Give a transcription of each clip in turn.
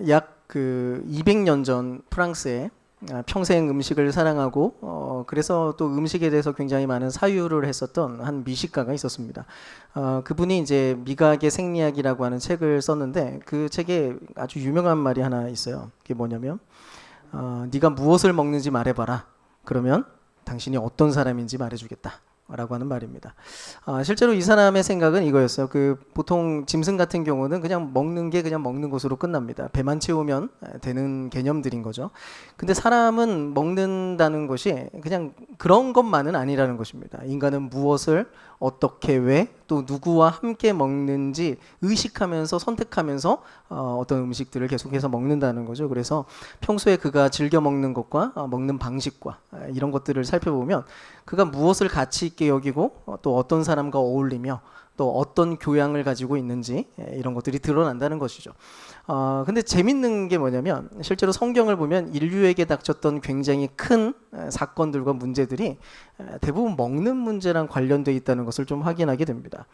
약 그 200년 전 프랑스에 평생 음식을 사랑하고 그래서 또 음식에 대해서 굉장히 많은 사유를 했었던 한 미식가가 있었습니다. 그분이 이제 미각의 생리학이라고 하는 책을 썼는데 그 책에 아주 유명한 말이 하나 있어요. 그게 뭐냐면 네가 무엇을 먹는지 말해봐라. 그러면 당신이 어떤 사람인지 말해주겠다. 라고 하는 말입니다. 실제로 이 사람의 생각은 이거였어요. 그 보통 짐승 같은 경우는 그냥 먹는 게 그냥 먹는 것으로 끝납니다. 배만 채우면 되는 개념들인 거죠. 근데 사람은 먹는다는 것이 그냥 그런 것만은 아니라는 것입니다. 인간은 무엇을 어떻게 왜 또 누구와 함께 먹는지 의식하면서 선택하면서 어떤 음식들을 계속해서 먹는다는 거죠. 그래서 평소에 그가 즐겨 먹는 것과 먹는 방식과 이런 것들을 살펴보면 그가 무엇을 가치 있게 여기고 또 어떤 사람과 어울리며 또 어떤 교양을 가지고 있는지 이런 것들이 드러난다는 것이죠. 근데 재밌는 게 뭐냐면 실제로 성경을 보면 인류에게 닥쳤던 굉장히 큰 사건들과 문제들이 대부분 먹는 문제랑 관련되어 있다는 것을 좀 확인하게 됩니다.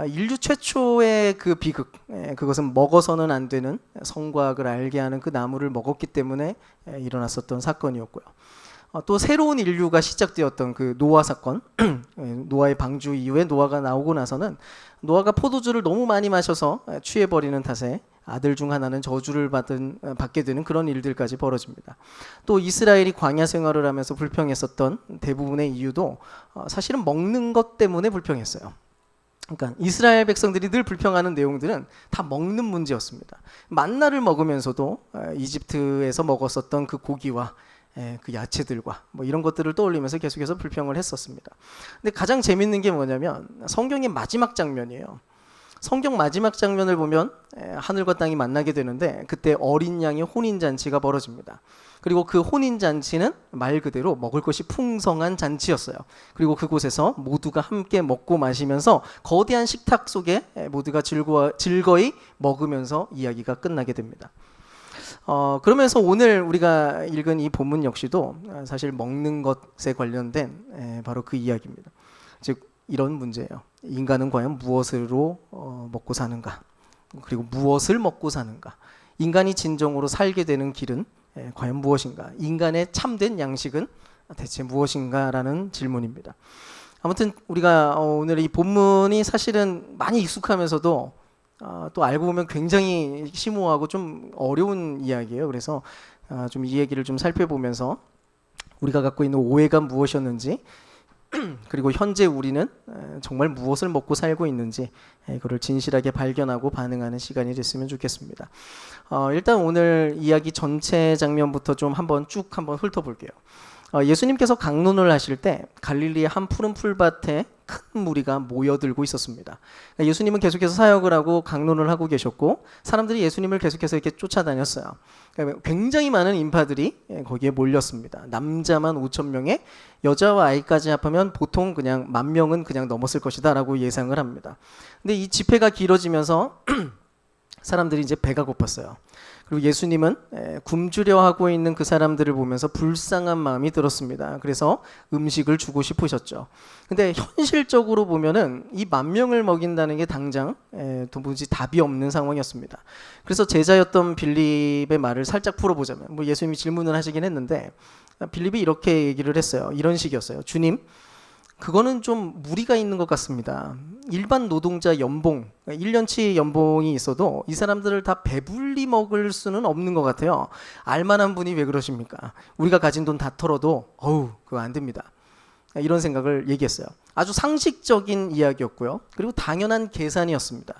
인류 최초의 그 비극, 그것은 먹어서는 안 되는 성과학을 알게 하는 그 나무를 먹었기 때문에 일어났었던 사건이었고요. 또 새로운 인류가 시작되었던 그 노아 사건, 노아의 방주 이후에 노아가 나오고 나서는 노아가 포도주를 너무 많이 마셔서 취해버리는 탓에 아들 중 하나는 저주를 받게 되는 그런 일들까지 벌어집니다. 또 이스라엘이 광야 생활을 하면서 불평했었던 대부분의 이유도 사실은 먹는 것 때문에 불평했어요. 그러니까 이스라엘 백성들이 늘 불평하는 내용들은 다 먹는 문제였습니다. 만나를 먹으면서도 이집트에서 먹었었던 그 고기와 그 야채들과 뭐 이런 것들을 떠올리면서 계속해서 불평을 했었습니다. 근데 가장 재밌는 게 뭐냐면 성경의 마지막 장면이에요. 성경 마지막 장면을 보면 하늘과 땅이 만나게 되는데 그때 어린 양의 혼인잔치가 벌어집니다. 그리고 그 혼인잔치는 말 그대로 먹을 것이 풍성한 잔치였어요. 그리고 그곳에서 모두가 함께 먹고 마시면서 거대한 식탁 속에 모두가 즐거이 먹으면서 이야기가 끝나게 됩니다. 그러면서 오늘 우리가 읽은 이 본문 역시도 사실 먹는 것에 관련된 바로 그 이야기입니다. 즉 이런 문제예요. 인간은 과연 무엇으로 먹고 사는가? 그리고 무엇을 먹고 사는가? 인간이 진정으로 살게 되는 길은 과연 무엇인가? 인간의 참된 양식은 대체 무엇인가라는 질문입니다. 아무튼 우리가 오늘 이 본문이 사실은 많이 익숙하면서도 또 알고 보면 굉장히 심오하고 좀 어려운 이야기예요. 그래서 좀 이 얘기를 좀 살펴보면서 우리가 갖고 있는 오해가 무엇이었는지 그리고 현재 우리는 정말 무엇을 먹고 살고 있는지 이거를 진실하게 발견하고 반응하는 시간이 됐으면 좋겠습니다. 일단 오늘 이야기 전체 장면부터 좀 한번 훑어볼게요. 예수님께서 강론을 하실 때 갈릴리의 한 푸른 풀밭에 큰 무리가 모여들고 있었습니다. 예수님은 계속해서 사역을 하고 강론을 하고 계셨고 사람들이 예수님을 계속해서 이렇게 쫓아다녔어요. 굉장히 많은 인파들이 거기에 몰렸습니다. 남자만 5,000명에 여자와 아이까지 합하면 보통 그냥 10,000명은 그냥 넘었을 것이다 라고 예상을 합니다. 근데 이 집회가 길어지면서 사람들이 이제 배가 고팠어요. 그리고 예수님은 굶주려 하고 있는 그 사람들을 보면서 불쌍한 마음이 들었습니다. 그래서 음식을 주고 싶으셨죠. 근데 현실적으로 보면은 이 10,000명을 먹인다는 게 당장 도무지 답이 없는 상황이었습니다. 그래서 제자였던 빌립의 말을 살짝 풀어보자면 뭐 예수님이 질문을 하시긴 했는데 빌립이 이렇게 얘기를 했어요. 이런 식이었어요. 주님, 그거는 좀 무리가 있는 것 같습니다. 일반 노동자 연봉, 1년치 연봉이 있어도 이 사람들을 다 배불리 먹을 수는 없는 것 같아요. 알만한 분이 왜 그러십니까? 우리가 가진 돈 다 털어도 그거 안 됩니다. 이런 생각을 얘기했어요. 아주 상식적인 이야기였고요. 그리고 당연한 계산이었습니다.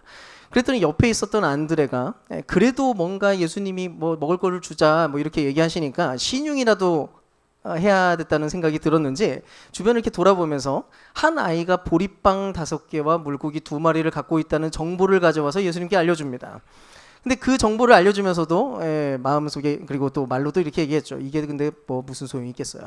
그랬더니 옆에 있었던 안드레가 그래도 뭔가 예수님이 뭐 먹을 거를 주자 뭐 이렇게 얘기하시니까 신용이라도 해야 됐다는 생각이 들었는지 주변을 이렇게 돌아보면서 한 아이가 보리빵 5개와 물고기 2마리를 갖고 있다는 정보를 가져와서 예수님께 알려줍니다. 근데 그 정보를 알려주면서도 마음속에 그리고 또 말로도 이렇게 얘기했죠. 이게 근데 뭐 무슨 소용이 있겠어요.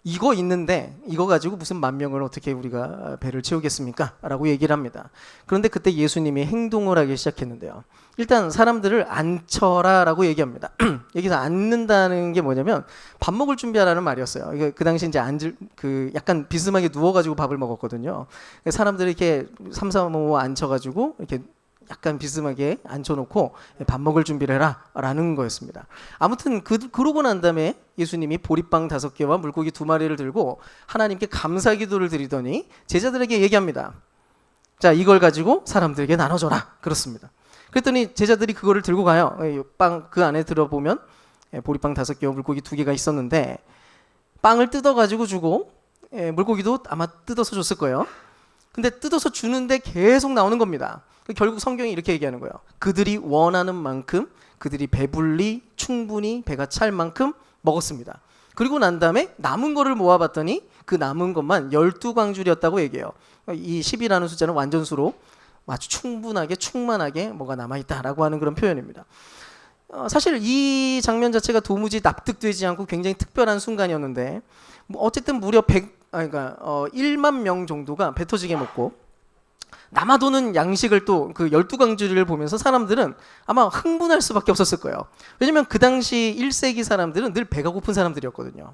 이거 있는데 이거 가지고 무슨 10,000명을 어떻게 우리가 배를 채우겠습니까? 라고 얘기를 합니다. 그런데 그때 예수님이 행동을 하기 시작했는데요. 일단 사람들을 앉혀라 라고 얘기합니다. 여기서 앉는다는 게 뭐냐면 밥 먹을 준비하라는 말이었어요. 그 당시 이제 약간 비스듬하게 누워가지고 밥을 먹었거든요. 사람들이 이렇게 삼삼오오 앉혀가지고 이렇게 약간 비스하게 앉혀놓고 밥 먹을 준비를 해라 라는 거였습니다. 아무튼 그러고 난 다음에 예수님이 보리빵 5개와 물고기 2마리를 들고 하나님께 감사 기도를 드리더니 제자들에게 얘기합니다. 자, 이걸 가지고 사람들에게 나눠줘라. 그렇습니다. 그랬더니 제자들이 그거를 들고 가요. 빵 그 안에 들어보면 보리빵 5개와 물고기 2개가 있었는데 빵을 뜯어가지고 주고 물고기도 아마 뜯어서 줬을 거예요. 근데 뜯어서 주는데 계속 나오는 겁니다. 결국 성경이 이렇게 얘기하는 거예요. 그들이 원하는 만큼, 그들이 배불리 충분히 배가 찰 만큼 먹었습니다. 그리고 난 다음에 남은 거를 모아봤더니 그 남은 것만 12광줄이었다고 얘기해요. 이 10이라는 숫자는 완전수로 아주 충분하게 충만하게 뭐가 남아있다라고 하는 그런 표현입니다. 사실 이 장면 자체가 도무지 납득되지 않고 굉장히 특별한 순간이었는데 어쨌든 무려 1만 명 정도가 배 터지게 먹고 남아도는 양식을 또 그 12광주리를 보면서 사람들은 아마 흥분할 수밖에 없었을 거예요. 왜냐면 그 당시 1세기 사람들은 늘 배가 고픈 사람들이었거든요.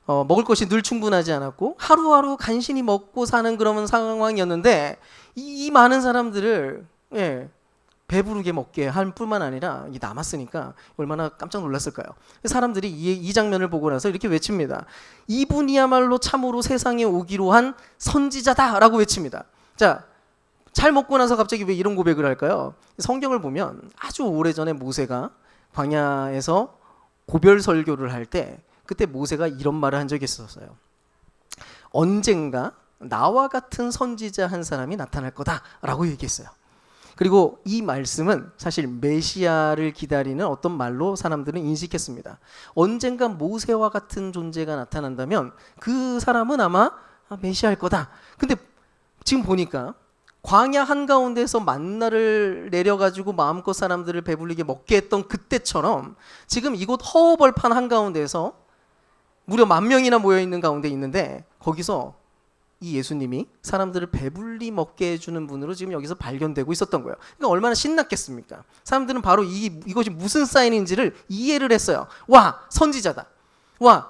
먹을 것이 늘 충분하지 않았고 하루하루 간신히 먹고 사는 그런 상황이었는데 이 많은 사람들을 배부르게 먹게 할 뿐만 아니라 이 남았으니까 얼마나 깜짝 놀랐을까요? 사람들이 이 장면을 보고 나서 이렇게 외칩니다. 이분이야말로 참으로 세상에 오기로 한 선지자다라고 외칩니다. 자, 잘 먹고 나서 갑자기 왜 이런 고백을 할까요? 성경을 보면 아주 오래전에 모세가 광야에서 고별 설교를 할 때 그때 모세가 이런 말을 한 적이 있었어요. 언젠가 나와 같은 선지자 한 사람이 나타날 거다라고 얘기했어요. 그리고 이 말씀은 사실 메시아를 기다리는 어떤 말로 사람들은 인식했습니다. 언젠가 모세와 같은 존재가 나타난다면 그 사람은 아마 메시아일 거다. 근데 지금 보니까 광야 한가운데서 만나를 내려가지고 마음껏 사람들을 배불리게 먹게 했던 그때처럼 지금 이곳 허허벌판 한가운데서 무려 10,000명이나 모여있는 가운데 있는데 거기서 이 예수님이 사람들을 배불리 먹게 해주는 분으로 지금 여기서 발견되고 있었던 거예요. 그러니까 얼마나 신났겠습니까? 사람들은 바로 이것이 무슨 사인인지를 이해를 했어요. 와, 선지자다. 와,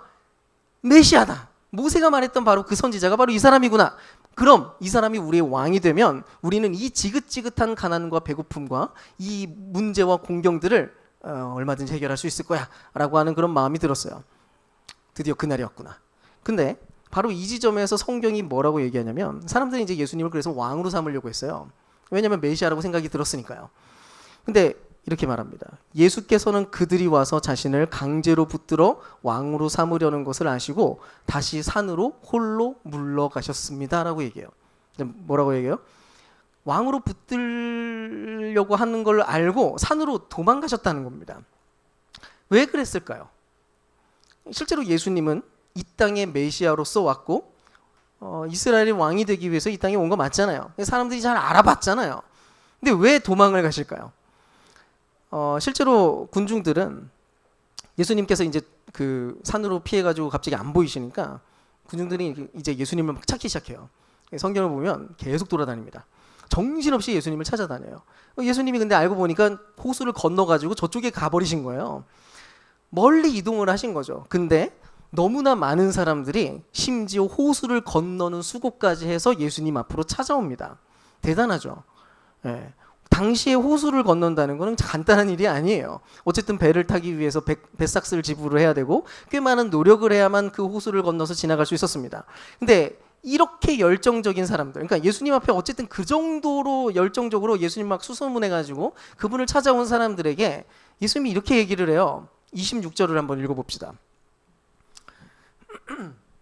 메시아다. 모세가 말했던 바로 그 선지자가 바로 이 사람이구나. 그럼 이 사람이 우리의 왕이 되면 우리는 이 지긋지긋한 가난과 배고픔과 이 문제와 공경들을 얼마든지 해결할 수 있을 거야 라고 하는 그런 마음이 들었어요. 드디어 그날이었구나. 근데 바로 이 지점에서 성경이 뭐라고 얘기하냐면 사람들이 이제 예수님을 그래서 왕으로 삼으려고 했어요. 왜냐하면 메시아라고 생각이 들었으니까요. 근데 이렇게 말합니다. 예수께서는 그들이 와서 자신을 강제로 붙들어 왕으로 삼으려는 것을 아시고 다시 산으로 홀로 물러가셨습니다 라고 얘기해요. 뭐라고 얘기해요? 왕으로 붙들려고 하는 걸 알고 산으로 도망가셨다는 겁니다. 왜 그랬을까요? 실제로 예수님은 이 땅에 메시아로서 왔고 이스라엘의 왕이 되기 위해서 이 땅에 온 거 맞잖아요. 사람들이 잘 알아봤잖아요. 근데 왜 도망을 가실까요? 실제로 군중들은 예수님께서 이제 그 산으로 피해가지고 갑자기 안 보이시니까 군중들이 이제 예수님을 막 찾기 시작해요. 성경을 보면 계속 돌아다닙니다. 정신없이 예수님을 찾아다녀요. 예수님이 근데 알고 보니까 호수를 건너가지고 저쪽에 가버리신 거예요. 멀리 이동을 하신 거죠. 근데 너무나 많은 사람들이 심지어 호수를 건너는 수고까지 해서 예수님 앞으로 찾아옵니다. 대단하죠. 예. 당시에 호수를 건넌다는 것은 간단한 일이 아니에요. 어쨌든 배를 타기 위해서 배삭스를 지불을 해야 되고 꽤 많은 노력을 해야만 그 호수를 건너서 지나갈 수 있었습니다. 근데 이렇게 열정적인 사람들, 그러니까 예수님 앞에 어쨌든 그 정도로 열정적으로 예수님 막 수소문해가지고 그분을 찾아온 사람들에게 예수님이 이렇게 얘기를 해요. 26절을 한번 읽어봅시다.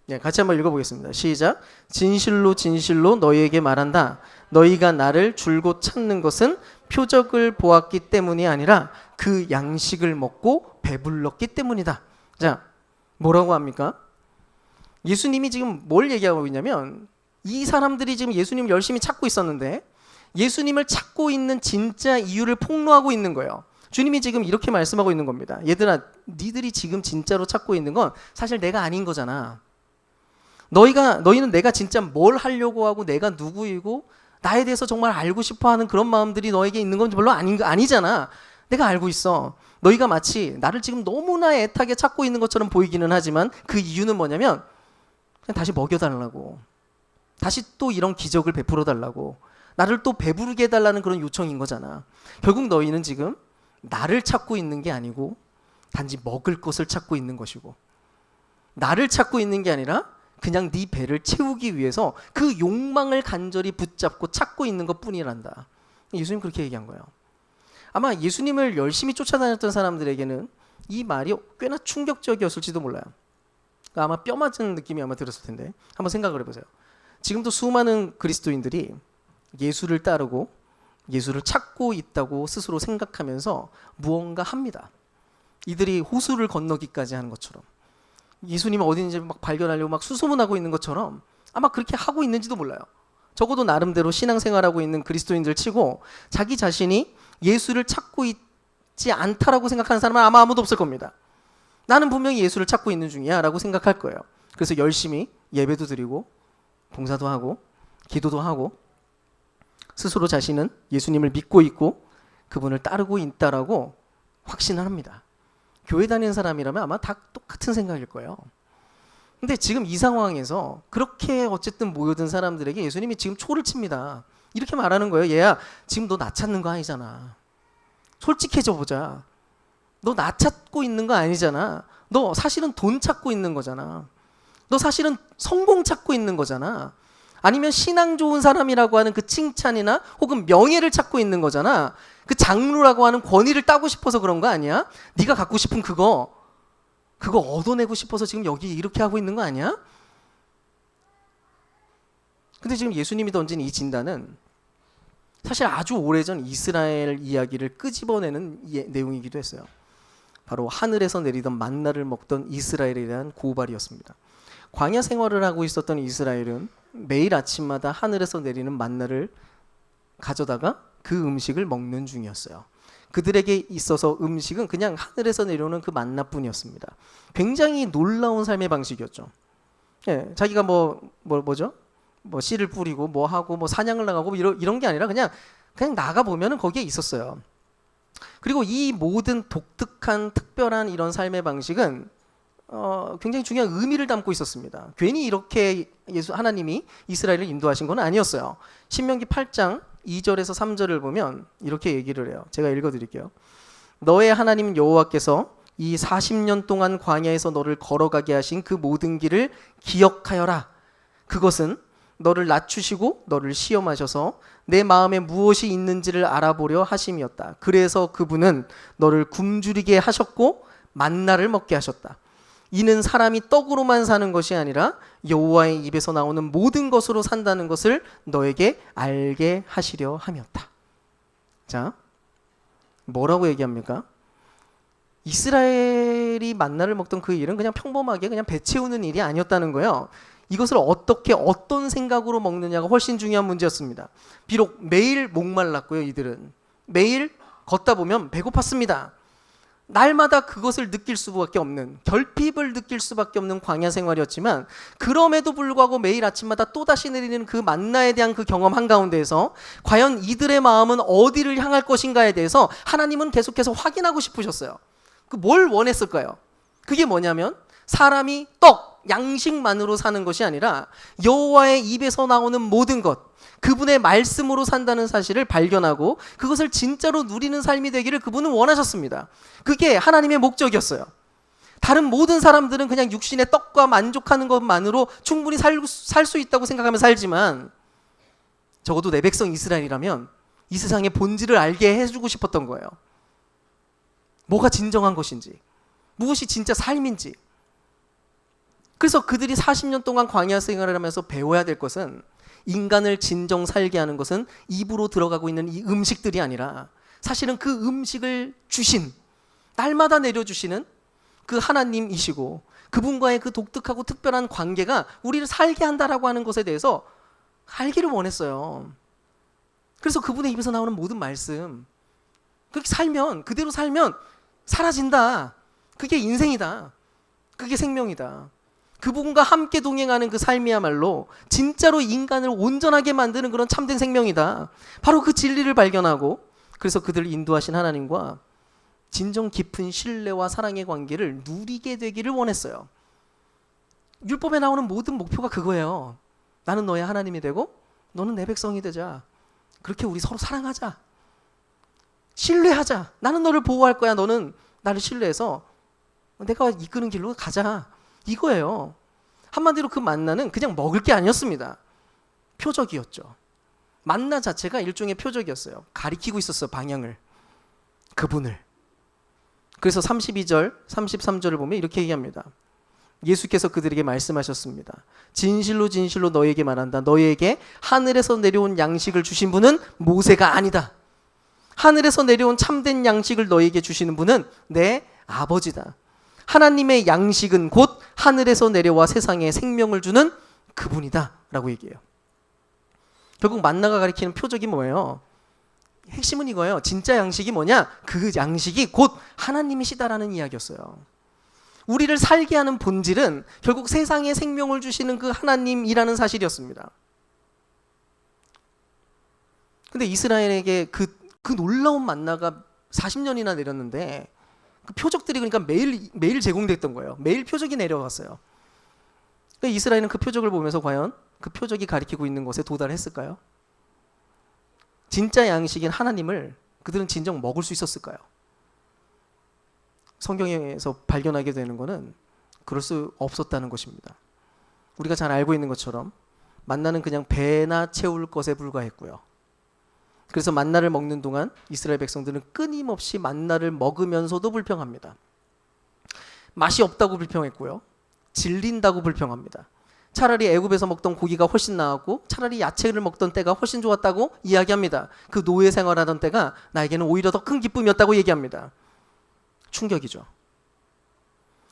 네, 같이 한번 읽어보겠습니다. 시작. 진실로 진실로 너희에게 말한다. 너희가 나를 줄곧 찾는 것은 표적을 보았기 때문이 아니라 그 양식을 먹고 배불렀기 때문이다. 자, 뭐라고 합니까? 예수님이 지금 뭘 얘기하고 있냐면 이 사람들이 지금 예수님을 열심히 찾고 있었는데 예수님을 찾고 있는 진짜 이유를 폭로하고 있는 거예요. 주님이 지금 이렇게 말씀하고 있는 겁니다. 얘들아, 니들이 지금 진짜로 찾고 있는 건 사실 내가 아닌 거잖아. 너희는 내가 진짜 뭘 하려고 하고 내가 누구이고 나에 대해서 정말 알고 싶어하는 그런 마음들이 너에게 있는 건 별로 아니잖아. 내가 알고 있어. 너희가 마치 나를 지금 너무나 애타게 찾고 있는 것처럼 보이기는 하지만 그 이유는 뭐냐면 그냥 다시 먹여달라고, 다시 또 이런 기적을 베풀어 달라고, 나를 또 배부르게 해달라는 그런 요청인 거잖아. 결국 너희는 지금 나를 찾고 있는 게 아니고 단지 먹을 것을 찾고 있는 것이고, 나를 찾고 있는 게 아니라 그냥 네 배를 채우기 위해서 그 욕망을 간절히 붙잡고 찾고 있는 것뿐이란다. 예수님 그렇게 얘기한 거예요. 아마 예수님을 열심히 쫓아다녔던 사람들에게는 이 말이 꽤나 충격적이었을지도 몰라요. 그러니까 아마 뼈 맞은 느낌이 아마 들었을 텐데 한번 생각을 해보세요. 지금도 수많은 그리스도인들이 예수를 따르고 예수를 찾고 있다고 스스로 생각하면서 무언가 합니다. 이들이 호수를 건너기까지 하는 것처럼, 예수님이 어디인지 막 발견하려고 막 수소문하고 있는 것처럼 아마 그렇게 하고 있는지도 몰라요. 적어도 나름대로 신앙생활하고 있는 그리스도인들 치고 자기 자신이 예수를 찾고 있지 않다라고 생각하는 사람은 아마 아무도 없을 겁니다. 나는 분명히 예수를 찾고 있는 중이야 라고 생각할 거예요. 그래서 열심히 예배도 드리고 봉사도 하고 기도도 하고 스스로 자신은 예수님을 믿고 있고 그분을 따르고 있다라고 확신을 합니다. 교회 다니는 사람이라면 아마 다 똑같은 생각일 거예요. 근데 지금 이 상황에서 그렇게 어쨌든 모여든 사람들에게 예수님이 지금 초를 칩니다. 이렇게 말하는 거예요. 얘야, 지금 너 나 찾는 거 아니잖아. 솔직해져 보자. 너 나 찾고 있는 거 아니잖아. 너 사실은 돈 찾고 있는 거잖아. 너 사실은 성공 찾고 있는 거잖아. 아니면 신앙 좋은 사람이라고 하는 그 칭찬이나 혹은 명예를 찾고 있는 거잖아. 그 장로라고 하는 권위를 따고 싶어서 그런 거 아니야? 네가 갖고 싶은 그거 얻어내고 싶어서 지금 여기 이렇게 하고 있는 거 아니야? 근데 지금 예수님이 던진 이 진단은 사실 아주 오래전 이스라엘 이야기를 끄집어내는 내용이기도 했어요. 바로 하늘에서 내리던 만나를 먹던 이스라엘에 대한 고발이었습니다. 광야 생활을 하고 있었던 이스라엘은 매일 아침마다 하늘에서 내리는 만나를 가져다가 그 음식을 먹는 중이었어요. 그들에게 있어서 음식은 그냥 하늘에서 내려오는 그 만나뿐이었습니다. 굉장히 놀라운 삶의 방식이었죠. 예, 자기가 뭐죠? 뭐 씨를 뿌리고 뭐 하고 뭐 사냥을 나가고 이런 게 아니라 그냥 나가 보면은 거기에 있었어요. 그리고 이 모든 독특한 특별한 이런 삶의 방식은 굉장히 중요한 의미를 담고 있었습니다. 괜히 이렇게 하나님이 이스라엘을 인도하신 건 아니었어요. 신명기 8장 2절에서 3절을 보면 이렇게 얘기를 해요. 제가 읽어드릴게요. 너의 하나님 여호와께서 이 40년 동안 광야에서 너를 걸어가게 하신 그 모든 길을 기억하여라. 그것은 너를 낮추시고 너를 시험하셔서 내 마음에 무엇이 있는지를 알아보려 하심이었다. 그래서 그분은 너를 굶주리게 하셨고 만나를 먹게 하셨다. 이는 사람이 떡으로만 사는 것이 아니라 여호와의 입에서 나오는 모든 것으로 산다는 것을 너에게 알게 하시려 함이었다. 자, 뭐라고 얘기합니까? 이스라엘이 만나를 먹던 그 일은 그냥 평범하게 그냥 배 채우는 일이 아니었다는 거예요. 이것을 어떻게 어떤 생각으로 먹느냐가 훨씬 중요한 문제였습니다. 비록 매일 목말랐고요. 이들은 매일 걷다 보면 배고팠습니다. 날마다 그것을 느낄 수밖에 없는, 결핍을 느낄 수밖에 없는 광야 생활이었지만 그럼에도 불구하고 매일 아침마다 또다시 내리는 그 만나에 대한 그 경험 한가운데에서 과연 이들의 마음은 어디를 향할 것인가에 대해서 하나님은 계속해서 확인하고 싶으셨어요. 그 뭘 원했을까요? 그게 뭐냐면 사람이 떡, 양식만으로 사는 것이 아니라 여호와의 입에서 나오는 모든 것, 그분의 말씀으로 산다는 사실을 발견하고 그것을 진짜로 누리는 삶이 되기를 그분은 원하셨습니다. 그게 하나님의 목적이었어요. 다른 모든 사람들은 그냥 육신의 떡과 만족하는 것만으로 충분히 살 수 있다고 생각하며 살지만 적어도 내 백성 이스라엘이라면 이 세상의 본질을 알게 해주고 싶었던 거예요. 뭐가 진정한 것인지, 무엇이 진짜 삶인지. 그래서 그들이 40년 동안 광야 생활을 하면서 배워야 될 것은, 인간을 진정 살게 하는 것은 입으로 들어가고 있는 이 음식들이 아니라 사실은 그 음식을 주신, 날마다 내려주시는 그 하나님이시고 그분과의 그 독특하고 특별한 관계가 우리를 살게 한다라고 하는 것에 대해서 알기를 원했어요. 그래서 그분의 입에서 나오는 모든 말씀, 그렇게 살면, 그대로 살면 사라진다. 그게 인생이다. 그게 생명이다. 그분과 함께 동행하는 그 삶이야말로 진짜로 인간을 온전하게 만드는 그런 참된 생명이다. 바로 그 진리를 발견하고, 그래서 그들을 인도하신 하나님과 진정 깊은 신뢰와 사랑의 관계를 누리게 되기를 원했어요. 율법에 나오는 모든 목표가 그거예요. 나는 너의 하나님이 되고 너는 내 백성이 되자. 그렇게 우리 서로 사랑하자. 신뢰하자. 나는 너를 보호할 거야. 너는 나를 신뢰해서 내가 이끄는 길로 가자. 이거예요. 한마디로 그 만나는 그냥 먹을 게 아니었습니다. 표적이었죠. 만나 자체가 일종의 표적이었어요. 가리키고 있었어요. 방향을. 그분을. 그래서 32절, 33절을 보면 이렇게 얘기합니다. 예수께서 그들에게 말씀하셨습니다. 진실로 진실로 너희에게 말한다. 너희에게 하늘에서 내려온 양식을 주신 분은 모세가 아니다. 하늘에서 내려온 참된 양식을 너희에게 주시는 분은 내 아버지다. 하나님의 양식은 곧 하늘에서 내려와 세상에 생명을 주는 그분이다 라고 얘기해요. 결국 만나가 가리키는 표적이 뭐예요? 핵심은 이거예요. 진짜 양식이 뭐냐? 그 양식이 곧 하나님이시다라는 이야기였어요. 우리를 살게 하는 본질은 결국 세상에 생명을 주시는 그 하나님이라는 사실이었습니다. 근데 이스라엘에게 그 놀라운 만나가 40년이나 내렸는데 그 표적들이 그러니까 매일 제공됐던 거예요. 매일 표적이 내려왔어요. 그러니까 이스라엘은 그 표적을 보면서 과연 그 표적이 가리키고 있는 것에 도달했을까요? 진짜 양식인 하나님을 그들은 진정 먹을 수 있었을까요? 성경에서 발견하게 되는 것은 그럴 수 없었다는 것입니다. 우리가 잘 알고 있는 것처럼 만나는 그냥 배나 채울 것에 불과했고요. 그래서 만나를 먹는 동안 이스라엘 백성들은 끊임없이 만나를 먹으면서도 불평합니다. 맛이 없다고 불평했고요. 질린다고 불평합니다. 차라리 애굽에서 먹던 고기가 훨씬 나았고 차라리 야채를 먹던 때가 훨씬 좋았다고 이야기합니다. 그 노예 생활하던 때가 나에게는 오히려 더 큰 기쁨이었다고 얘기합니다. 충격이죠.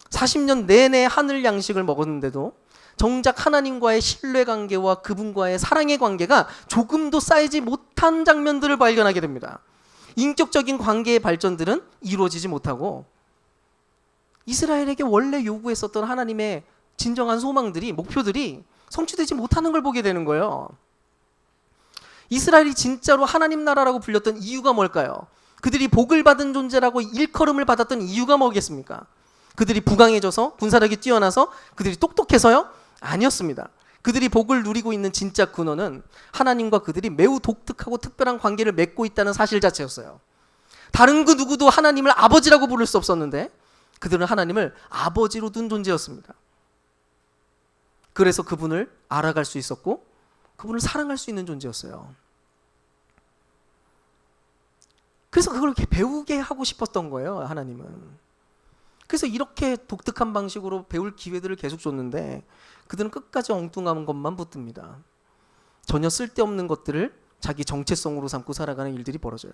40년 내내 하늘 양식을 먹었는데도 정작 하나님과의 신뢰관계와 그분과의 사랑의 관계가 조금도 쌓이지 못한 장면들을 발견하게 됩니다. 인격적인 관계의 발전들은 이루어지지 못하고 이스라엘에게 원래 요구했었던 하나님의 진정한 소망들이, 목표들이 성취되지 못하는 걸 보게 되는 거예요. 이스라엘이 진짜로 하나님 나라라고 불렸던 이유가 뭘까요? 그들이 복을 받은 존재라고 일컬음을 받았던 이유가 뭐겠습니까? 그들이 부강해져서 군사력이 뛰어나서 그들이 똑똑해서요? 아니었습니다. 그들이 복을 누리고 있는 진짜 근원은 하나님과 그들이 매우 독특하고 특별한 관계를 맺고 있다는 사실 자체였어요. 다른 그 누구도 하나님을 아버지라고 부를 수 없었는데 그들은 하나님을 아버지로 둔 존재였습니다. 그래서 그분을 알아갈 수 있었고 그분을 사랑할 수 있는 존재였어요. 그래서 그걸 이렇게 배우게 하고 싶었던 거예요, 하나님은. 그래서 이렇게 독특한 방식으로 배울 기회들을 계속 줬는데 그들은 끝까지 엉뚱한 것만 붙듭니다. 전혀 쓸데없는 것들을 자기 정체성으로 삼고 살아가는 일들이 벌어져요.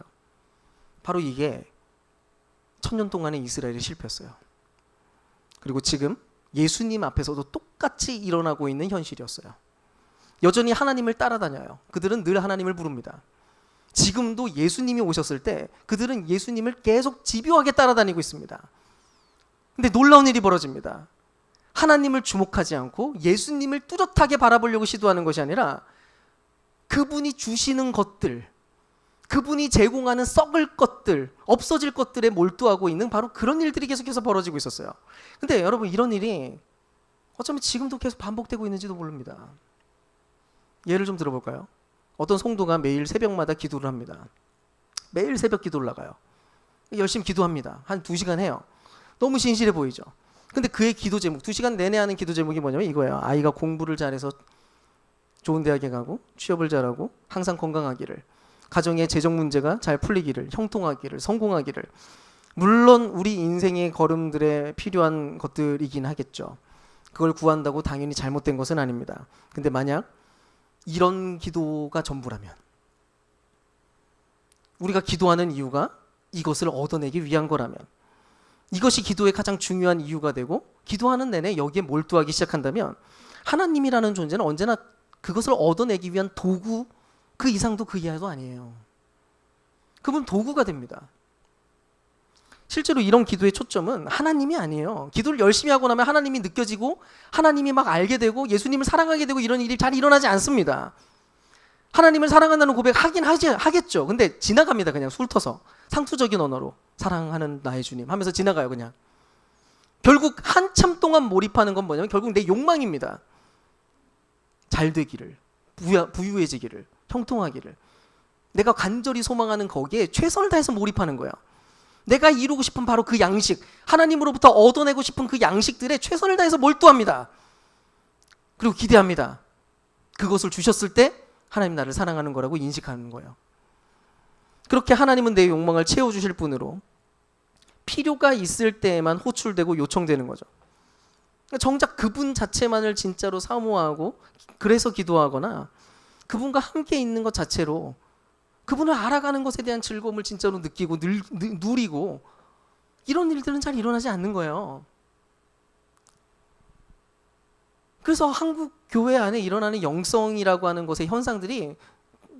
바로 이게 1000년 동안의 이스라엘의 실패였어요. 그리고 지금 예수님 앞에서도 똑같이 일어나고 있는 현실이었어요. 여전히 하나님을 따라다녀요. 그들은 늘 하나님을 부릅니다. 지금도 예수님이 오셨을 때 그들은 예수님을 계속 집요하게 따라다니고 있습니다. 근데 놀라운 일이 벌어집니다. 하나님을 주목하지 않고 예수님을 뚜렷하게 바라보려고 시도하는 것이 아니라 그분이 주시는 것들, 그분이 제공하는 썩을 것들, 없어질 것들에 몰두하고 있는 바로 그런 일들이 계속해서 벌어지고 있었어요. 근데 여러분, 이런 일이 어쩌면 지금도 계속 반복되고 있는지도 모릅니다. 예를 좀 들어볼까요? 어떤 성도가 매일 새벽마다 기도를 합니다. 매일 새벽 기도를 나가요. 열심히 기도합니다. 한 2시간 해요. 너무 신실해 보이죠. 근데 그의 기도 제목, 2시간 내내 하는 기도 제목이 뭐냐면 이거예요. 아이가 공부를 잘해서 좋은 대학에 가고 취업을 잘하고 항상 건강하기를, 가정의 재정 문제가 잘 풀리기를, 형통하기를, 성공하기를. 물론 우리 인생의 걸음들에 필요한 것들이긴 하겠죠. 그걸 구한다고 당연히 잘못된 것은 아닙니다. 근데 만약 이런 기도가 전부라면, 우리가 기도하는 이유가 이것을 얻어내기 위한 거라면, 이것이 기도의 가장 중요한 이유가 되고 기도하는 내내 여기에 몰두하기 시작한다면 하나님이라는 존재는 언제나 그것을 얻어내기 위한 도구, 그 이상도 그 이하도 아니에요. 그분 도구가 됩니다. 실제로 이런 기도의 초점은 하나님이 아니에요. 기도를 열심히 하고 나면 하나님이 느껴지고 하나님이 막 알게 되고 예수님을 사랑하게 되고 이런 일이 잘 일어나지 않습니다. 하나님을 사랑한다는 고백 하겠죠. 근데 지나갑니다. 그냥 훑어서 상투적인 언어로 사랑하는 나의 주님 하면서 지나가요. 그냥 결국 한참 동안 몰입하는 건 뭐냐면 결국 내 욕망입니다. 잘 되기를, 부유해지기를, 형통하기를. 내가 간절히 소망하는 거기에 최선을 다해서 몰입하는 거예요. 내가 이루고 싶은 바로 그 양식, 하나님으로부터 얻어내고 싶은 그 양식들에 최선을 다해서 몰두합니다. 그리고 기대합니다. 그것을 주셨을 때 하나님 나를 사랑하는 거라고 인식하는 거예요. 그렇게 하나님은 내 욕망을 채워주실 분으로 필요가 있을 때에만 호출되고 요청되는 거죠. 정작 그분 자체만을 진짜로 사모하고 그래서 기도하거나 그분과 함께 있는 것 자체로 그분을 알아가는 것에 대한 즐거움을 진짜로 느끼고 누리고 이런 일들은 잘 일어나지 않는 거예요. 그래서 한국 교회 안에 일어나는 영성이라고 하는 것의 현상들이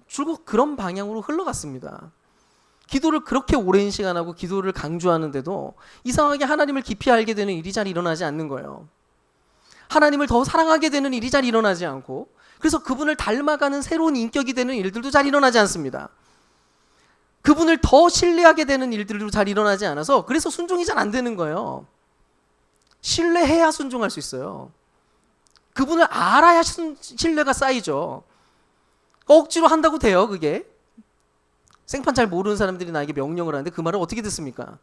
줄곧 그런 방향으로 흘러갔습니다. 기도를 그렇게 오랜 시간 하고 기도를 강조하는데도 이상하게 하나님을 깊이 알게 되는 일이 잘 일어나지 않는 거예요. 하나님을 더 사랑하게 되는 일이 잘 일어나지 않고, 그래서 그분을 닮아가는 새로운 인격이 되는 일들도 잘 일어나지 않습니다. 그분을 더 신뢰하게 되는 일들도 잘 일어나지 않아서 그래서 순종이 잘 안 되는 거예요. 신뢰해야 순종할 수 있어요. 그분을 알아야 신뢰가 쌓이죠. 억지로 한다고 돼요, 그게. 생판 잘 모르는 사람들이 나에게 명령을 하는데 그 말을 어떻게 듣습니까?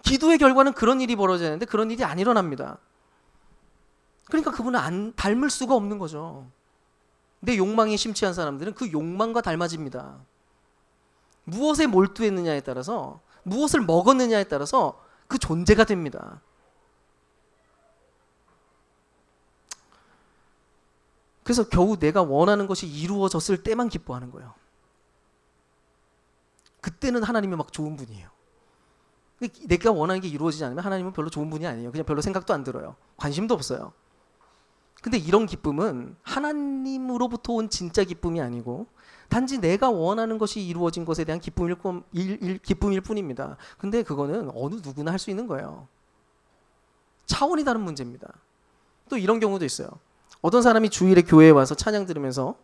기도의 결과는 그런 일이 벌어져야 하는데 그런 일이 안 일어납니다. 그러니까 그분을 안 닮을 수가 없는 거죠. 내 욕망에 심취한 사람들은 그 욕망과 닮아집니다. 무엇에 몰두했느냐에 따라서, 무엇을 먹었느냐에 따라서 그 존재가 됩니다. 그래서 겨우 내가 원하는 것이 이루어졌을 때만 기뻐하는 거예요. 그때는 하나님이 막 좋은 분이에요. 내가 원하는 게 이루어지지 않으면 하나님은 별로 좋은 분이 아니에요. 그냥 별로 생각도 안 들어요. 관심도 없어요. 근데 이런 기쁨은 하나님으로부터 온 진짜 기쁨이 아니고 단지 내가 원하는 것이 이루어진 것에 대한 기쁨일 뿐입니다. 근데 그거는 어느 누구나 할 수 있는 거예요. 차원이 다른 문제입니다. 또 이런 경우도 있어요. 어떤 사람이 주일에 교회에 와서 찬양 들으면서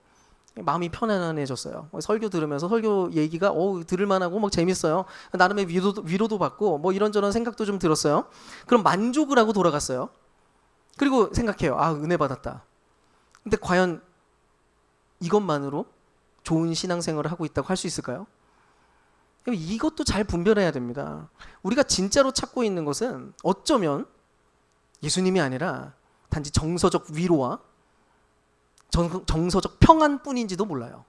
마음이 편안해졌어요. 설교 들으면서 설교 얘기가 들을만하고 막 재밌어요. 나름의 위로도 받고 뭐 이런저런 생각도 좀 들었어요. 그럼 만족을 하고 돌아갔어요. 그리고 생각해요. 은혜 받았다. 근데 과연 이것만으로 좋은 신앙생활을 하고 있다고 할 수 있을까요? 이것도 잘 분별해야 됩니다. 우리가 진짜로 찾고 있는 것은 어쩌면 예수님이 아니라 단지 정서적 위로와 정서적 평안뿐인지도 몰라요.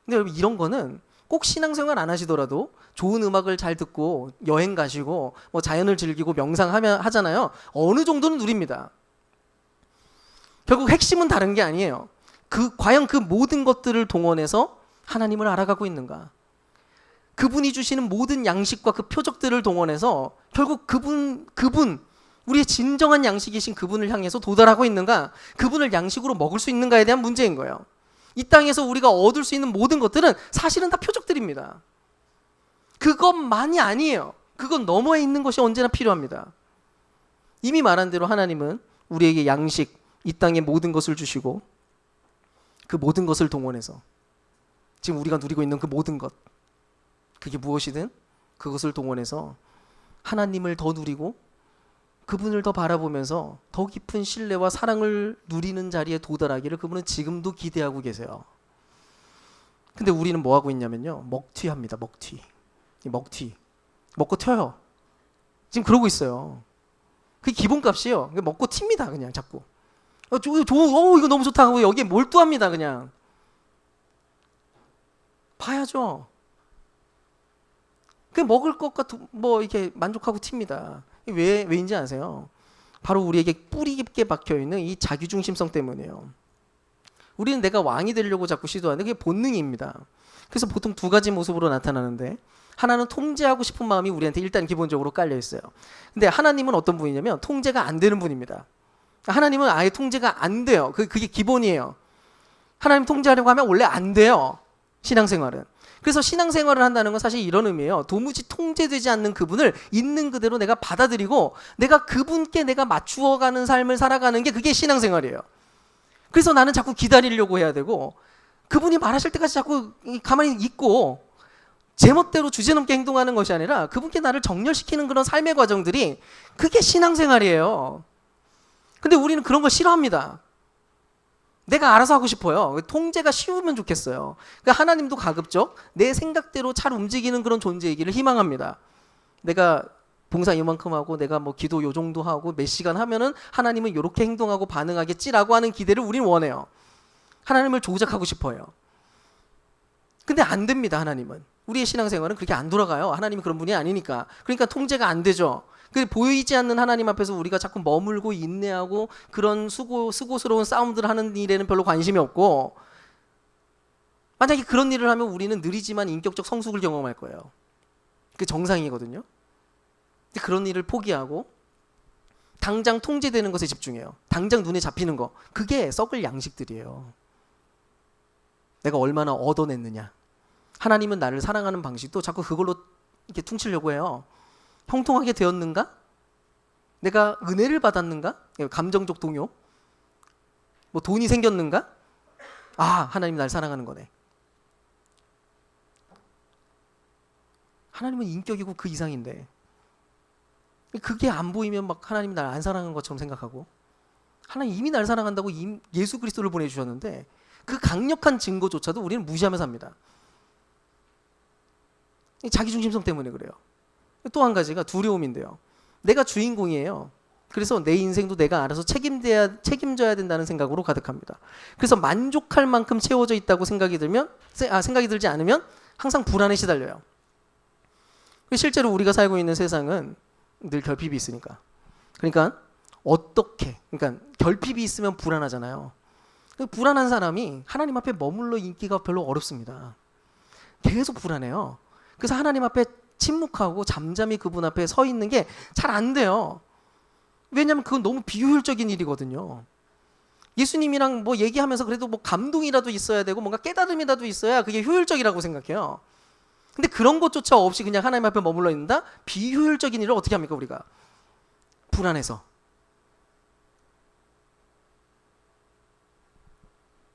근데 여러분, 이런 거는 꼭 신앙생활 안 하시더라도 좋은 음악을 잘 듣고 여행 가시고 뭐 자연을 즐기고 명상하잖아요. 어느 정도는 누립니다. 결국 핵심은 다른 게 아니에요. 과연 그 모든 것들을 동원해서 하나님을 알아가고 있는가? 그분이 주시는 모든 양식과 그 표적들을 동원해서 결국 그분 우리의 진정한 양식이신 그분을 향해서 도달하고 있는가? 그분을 양식으로 먹을 수 있는가에 대한 문제인 거예요. 이 땅에서 우리가 얻을 수 있는 모든 것들은 사실은 다 표적들입니다. 그것만이 아니에요. 그건 너머에 있는 것이 언제나 필요합니다. 이미 말한 대로 하나님은 우리에게 양식, 이 땅의 모든 것을 주시고 그 모든 것을 동원해서 지금 우리가 누리고 있는 그 모든 것, 그게 무엇이든 그것을 동원해서 하나님을 더 누리고 그분을 더 바라보면서 더 깊은 신뢰와 사랑을 누리는 자리에 도달하기를 그분은 지금도 기대하고 계세요. 근데 우리는 뭐 하고 있냐면요, 먹튀합니다. 먹튀 먹고 튀어요. 지금 그러고 있어요. 그게 기본값이에요. 먹고 튑니다. 그냥 자꾸 이거 너무 좋다 하고 여기에 몰두합니다. 그냥 봐야죠. 그 먹을 것과 뭐 이렇게 만족하고 튑니다. 왜인지 아세요? 바로 우리에게 뿌리 깊게 박혀 있는 이 자기중심성 때문이에요. 우리는 내가 왕이 되려고 자꾸 시도하는 게 본능입니다. 그래서 보통 두 가지 모습으로 나타나는데, 하나는 통제하고 싶은 마음이 우리한테 일단 기본적으로 깔려 있어요. 근데 하나님은 어떤 분이냐면 통제가 안 되는 분입니다. 하나님은 아예 통제가 안 돼요. 그게 기본이에요. 하나님 통제하려고 하면 원래 안 돼요. 신앙생활은. 그래서 신앙생활을 한다는 건 사실 이런 의미예요. 도무지 통제되지 않는 그분을 있는 그대로 내가 받아들이고 내가 그분께 내가 맞추어가는 삶을 살아가는 게 그게 신앙생활이에요. 그래서 나는 자꾸 기다리려고 해야 되고 그분이 말하실 때까지 자꾸 가만히 있고 제멋대로 주제넘게 행동하는 것이 아니라 그분께 나를 정렬시키는 그런 삶의 과정들이 그게 신앙생활이에요. 근데 우리는 그런 걸 싫어합니다. 내가 알아서 하고 싶어요. 통제가 쉬우면 좋겠어요. 그러니까 하나님도 가급적 내 생각대로 잘 움직이는 그런 존재이기를 희망합니다. 내가 봉사 이만큼 하고 내가 뭐 기도 요 정도 하고 몇 시간 하면은 하나님은 이렇게 행동하고 반응하겠지라고 하는 기대를 우리는 원해요. 하나님을 조작하고 싶어요. 근데 안 됩니다. 하나님은. 우리의 신앙생활은 그렇게 안 돌아가요. 하나님이 그런 분이 아니니까. 그러니까 통제가 안 되죠. 보이지 않는 하나님 앞에서 우리가 자꾸 머물고 인내하고 그런 수고스러운 싸움들을 하는 일에는 별로 관심이 없고, 만약에 그런 일을 하면 우리는 느리지만 인격적 성숙을 경험할 거예요. 그게 정상이거든요. 근데 그런 일을 포기하고 당장 통제되는 것에 집중해요. 당장 눈에 잡히는 거. 그게 썩을 양식들이에요. 내가 얼마나 얻어냈느냐. 하나님은 나를 사랑하는 방식도 자꾸 그걸로 이렇게 퉁치려고 해요. 형통하게 되었는가? 내가 은혜를 받았는가? 감정적 동요. 뭐 돈이 생겼는가? 아, 하나님 날 사랑하는 거네. 하나님은 인격이고 그 이상인데 그게 안 보이면 막 하나님이 날 안 사랑하는 것처럼 생각하고, 하나님 이미 날 사랑한다고 예수 그리스도를 보내주셨는데 그 강력한 증거조차도 우리는 무시하면서 삽니다. 자기중심성 때문에 그래요. 또 한 가지가 두려움인데요. 내가 주인공이에요. 그래서 내 인생도 내가 알아서 책임져야 된다는 생각으로 가득합니다. 그래서 만족할 만큼 채워져 있다고 생각이 들지 않으면 항상 불안에 시달려요. 실제로 우리가 살고 있는 세상은 늘 결핍이 있으니까. 그러니까 그러니까 결핍이 있으면 불안하잖아요. 불안한 사람이 하나님 앞에 머물러 있기가 별로 어렵습니다. 계속 불안해요. 그래서 하나님 앞에 침묵하고 잠잠히 그분 앞에 서 있는 게 잘 안 돼요. 왜냐하면 그건 너무 비효율적인 일이거든요. 예수님이랑 뭐 얘기하면서 그래도 뭐 감동이라도 있어야 되고 뭔가 깨달음이라도 있어야 그게 효율적이라고 생각해요. 근데 그런 것조차 없이 그냥 하나님 앞에 머물러 있는다? 비효율적인 일을 어떻게 합니까 우리가? 불안해서.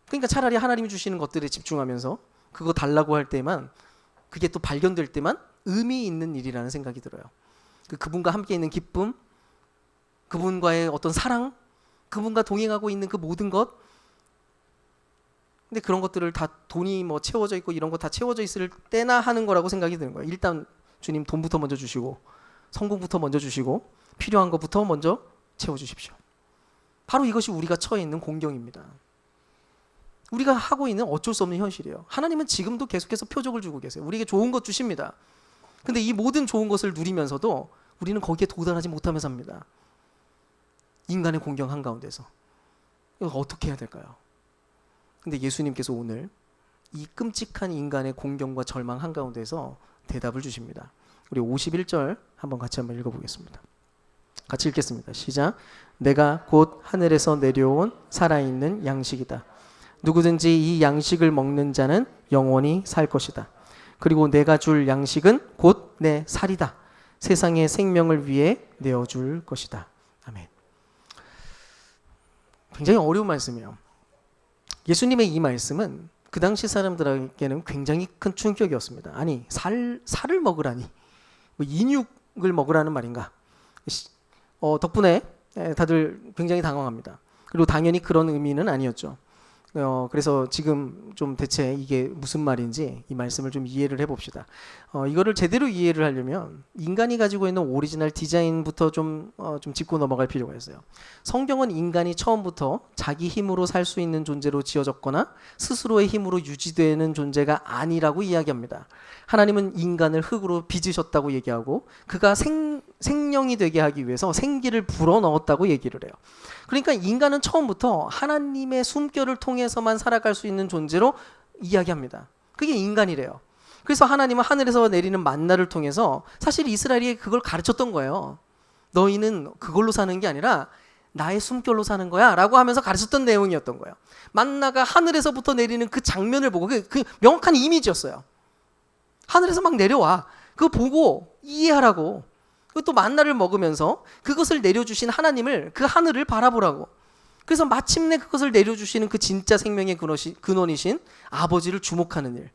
그러니까 차라리 하나님이 주시는 것들에 집중하면서 그거 달라고 할 때만, 그게 또 발견될 때만 의미 있는 일이라는 생각이 들어요. 그분과 함께 있는 기쁨, 그분과의 어떤 사랑, 그분과 동행하고 있는 그 모든 것. 근데 그런 것들을 다 돈이 뭐 채워져 있고 이런 거 다 채워져 있을 때나 하는 거라고 생각이 드는 거예요. 일단 주님 돈부터 먼저 주시고 성공부터 먼저 주시고 필요한 것부터 먼저 채워주십시오. 바로 이것이 우리가 처해 있는 공경입니다. 우리가 하고 있는 어쩔 수 없는 현실이에요. 하나님은 지금도 계속해서 표적을 주고 계세요. 우리에게 좋은 것 주십니다. 근데 이 모든 좋은 것을 누리면서도 우리는 거기에 도달하지 못하며 삽니다. 인간의 공경 한가운데서. 이거 어떻게 해야 될까요? 근데 예수님께서 오늘 이 끔찍한 인간의 공경과 절망 한가운데서 대답을 주십니다. 우리 51절 한번 같이 한번 읽어보겠습니다. 같이 읽겠습니다. 시작. 내가 곧 하늘에서 내려온 살아있는 양식이다. 누구든지 이 양식을 먹는 자는 영원히 살 것이다. 그리고 내가 줄 양식은 곧 내 살이다. 세상의 생명을 위해 내어줄 것이다. 아멘. 굉장히 어려운 말씀이에요. 예수님의 이 말씀은 그 당시 사람들에게는 굉장히 큰 충격이었습니다. 아니, 살을 먹으라니, 뭐 인육을 먹으라는 말인가? 덕분에 다들 굉장히 당황합니다. 그리고 당연히 그런 의미는 아니었죠. 그래서 지금 좀 대체 이게 무슨 말인지 이 말씀을 좀 이해를 해봅시다. 이거를 제대로 이해를 하려면 인간이 가지고 있는 오리지널 디자인부터 좀 짚고 넘어갈 필요가 있어요. 성경은 인간이 처음부터 자기 힘으로 살 수 있는 존재로 지어졌거나 스스로의 힘으로 유지되는 존재가 아니라고 이야기합니다. 하나님은 인간을 흙으로 빚으셨다고 얘기하고 그가 생명이 되게 하기 위해서 생기를 불어넣었다고 얘기를 해요. 그러니까 인간은 처음부터 하나님의 숨결을 통해서만 살아갈 수 있는 존재로 이야기합니다. 그게 인간이래요. 그래서 하나님은 하늘에서 내리는 만나를 통해서 사실 이스라엘이 그걸 가르쳤던 거예요. 너희는 그걸로 사는 게 아니라 나의 숨결로 사는 거야 라고 하면서 가르쳤던 내용이었던 거예요. 만나가 하늘에서부터 내리는 그 장면을 보고 그 명확한 이미지였어요. 하늘에서 막 내려와. 그거 보고 이해하라고. 또 만나를 먹으면서 그것을 내려주신 하나님을, 그 하늘을 바라보라고. 그래서 마침내 그것을 내려주시는 그 진짜 생명의 근원이신 아버지를 주목하는 일.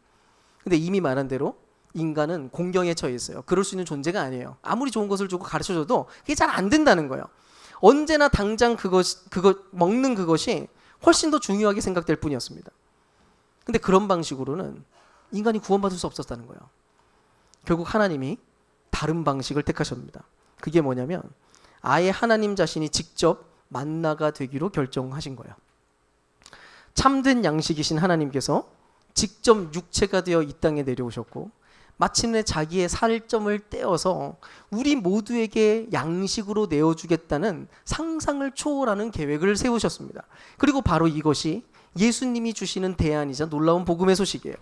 근데 이미 말한 대로 인간은 공경에 처해 있어요. 그럴 수 있는 존재가 아니에요. 아무리 좋은 것을 주고 가르쳐줘도 그게 잘 안 된다는 거예요. 언제나 당장 그거 먹는 그것이 훨씬 더 중요하게 생각될 뿐이었습니다. 근데 그런 방식으로는 인간이 구원받을 수 없었다는 거예요. 결국 하나님이 다른 방식을 택하셨습니다. 그게 뭐냐면 아예 하나님 자신이 직접 만나가 되기로 결정하신 거예요. 참된 양식이신 하나님께서 직접 육체가 되어 이 땅에 내려오셨고 마침내 자기의 살점을 떼어서 우리 모두에게 양식으로 내어주겠다는 상상을 초월하는 계획을 세우셨습니다. 그리고 바로 이것이 예수님이 주시는 대안이자 놀라운 복음의 소식이에요.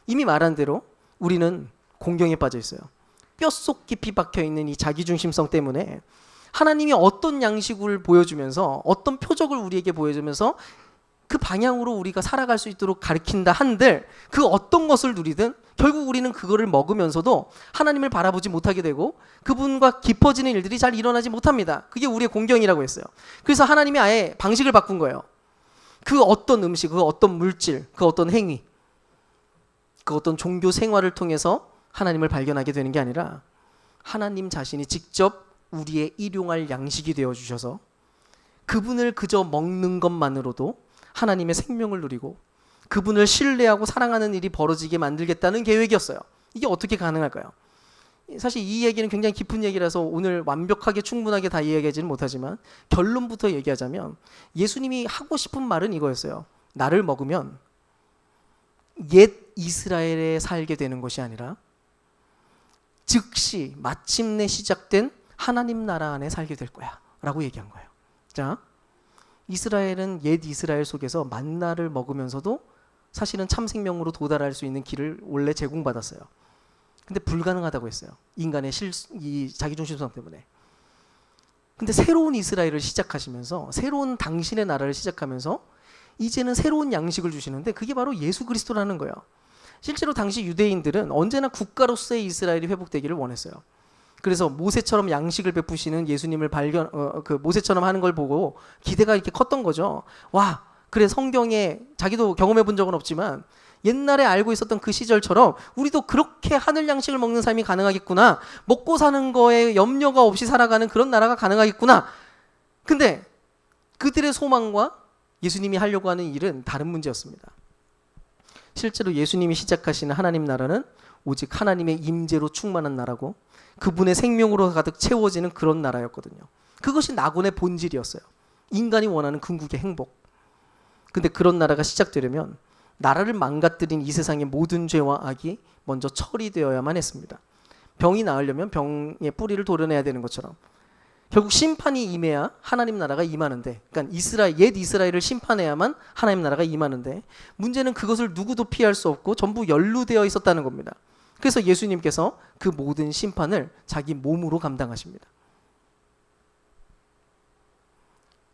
이미 말한 대로 우리는 공경에 빠져 있어요. 뼛속 깊이 박혀있는 이 자기중심성 때문에 하나님이 어떤 양식을 보여주면서 어떤 표적을 우리에게 보여주면서 그 방향으로 우리가 살아갈 수 있도록 가르친다 한들 그 어떤 것을 누리든 결국 우리는 그거를 먹으면서도 하나님을 바라보지 못하게 되고 그분과 깊어지는 일들이 잘 일어나지 못합니다. 그게 우리의 공경이라고 했어요. 그래서 하나님이 아예 방식을 바꾼 거예요. 그 어떤 음식, 그 어떤 물질, 그 어떤 행위, 그 어떤 종교 생활을 통해서 하나님을 발견하게 되는 게 아니라 하나님 자신이 직접 우리의 일용할 양식이 되어주셔서 그분을 그저 먹는 것만으로도 하나님의 생명을 누리고 그분을 신뢰하고 사랑하는 일이 벌어지게 만들겠다는 계획이었어요. 이게 어떻게 가능할까요? 사실 이 얘기는 굉장히 깊은 얘기라서 오늘 완벽하게 충분하게 다 이야기하지는 못하지만 결론부터 얘기하자면 예수님이 하고 싶은 말은 이거였어요. 나를 먹으면 옛 이스라엘에 살게 되는 것이 아니라 즉시 마침내 시작된 하나님 나라 안에 살게 될 거야 라고 얘기한 거예요. 자, 이스라엘은 옛 이스라엘 속에서 만나를 먹으면서도 사실은 참 생명으로 도달할 수 있는 길을 원래 제공받았어요. 근데 불가능하다고 했어요. 인간의 이 자기중심성 때문에. 근데 새로운 이스라엘을 시작하시면서 새로운 당신의 나라를 시작하면서 이제는 새로운 양식을 주시는데 그게 바로 예수 그리스도라는 거예요. 실제로 당시 유대인들은 언제나 국가로서의 이스라엘이 회복되기를 원했어요. 그래서 모세처럼 양식을 베푸시는 예수님을 모세처럼 하는 걸 보고 기대가 이렇게 컸던 거죠. 와, 그래 성경에 자기도 경험해 본 적은 없지만 옛날에 알고 있었던 그 시절처럼 우리도 그렇게 하늘 양식을 먹는 삶이 가능하겠구나. 먹고 사는 거에 염려가 없이 살아가는 그런 나라가 가능하겠구나. 근데 그들의 소망과 예수님이 하려고 하는 일은 다른 문제였습니다. 실제로 예수님이 시작하시는 하나님 나라는 오직 하나님의 임재로 충만한 나라고 그분의 생명으로 가득 채워지는 그런 나라였거든요. 그것이 낙원의 본질이었어요. 인간이 원하는 궁극의 행복. 근데 그런 나라가 시작되려면 나라를 망가뜨린 이 세상의 모든 죄와 악이 먼저 처리되어야만 했습니다. 병이 나으려면 병의 뿌리를 도려내야 되는 것처럼 결국 심판이 임해야 하나님 나라가 임하는데, 그러니까 옛 이스라엘을 심판해야만 하나님 나라가 임하는데 문제는 그것을 누구도 피할 수 없고 전부 연루되어 있었다는 겁니다. 그래서 예수님께서 그 모든 심판을 자기 몸으로 감당하십니다.